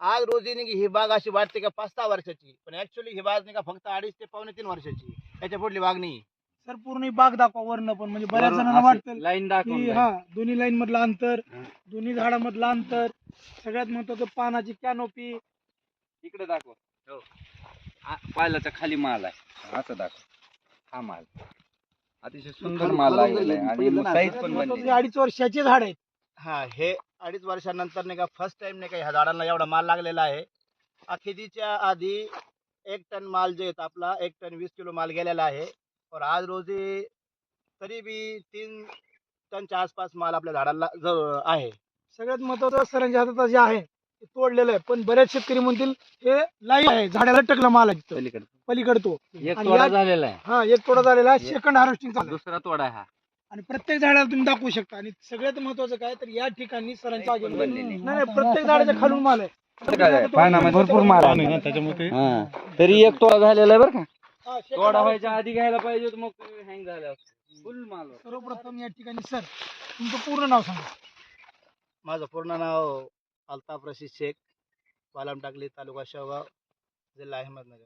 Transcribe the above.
आज रोजी नाही ही बाग अशी वाटते का 5-6 वर्षाची, पण ऍक्च्युअली ही बाग नाही का फक्त 2.5 ते पावणे 3 वर्षाची. त्याच्या पुढली बाग नाही. सर पूर्ण ही बाग दाखवा वरनं पण, म्हणजे बऱ्याच जणांना वाटतं लाईन की दाखवून हा दोन्ही लाईन मधलं अंतर, हं. दोन्ही झाडामधलं अंतर, सगळ्यात महत्वाचं पानाची कॅनोपी. इकडे दाखव. हो. पायलाच्या खाली माल आहे, असं दाखव. हा माल अतिशय सुंदर माल लागलेला आहे आणि साईज पण बनली. 2.5 वर्षाचे झाड आहेत. हा, हे 2.5 वर्षानंतर नाही का फर्स्ट टाइम नाही का ह्या झाडांना एवढा माल लागलेला आहे. अखेरीच्या आधी 1 टन माल जे आहेत आपला 1 टन 20 किलो माल गेलेला आहे. और आज रोजी तरी बी 3 टनच्या आसपास माल आपल्या झाडाला आहे. सगळ्यात महत्वाचं सरांच्या हातात जे आहे ते तोडलेलं आहे, पण बरेच शेतकरी म्हणतील हे लाईव्ह आहे, झाडाला टकलं माल आहे तिथं. पलीकडे पलीकडे तो एक आणि तोडा या- झालेला आहे, हा एक तोडा झालेला आहे, सेकंड हार्वेस्टिंग चालू आहे. दुसरा तोडा आहे हा. आणि प्रत्येक झाडाला तुम्ही दाखवू शकता. आणि सगळ्यात महत्वाचं काय तर या ठिकाणी सरांच्या पण बनलेली. नाही नाही, प्रत्येक झाडाच्या खालून माल आहे. पानामध्ये भरपूर माल आहे. हा. तरी एक तोडा झालेला आहे बरं का. हा, second तोडा harvesting. व्हायच्या आधी घ्यायला पाहिजे होतं, मग हँग झालं फुल माल. सर्वप्रथम या ठिकाणी सर तुमचं पूर्ण नाव सांगा. माझं पूर्ण नाव अल्ताफ रशीद शेख, वालम टाकली, तालुका शेवगाव, जिल्हा अहमदनगर.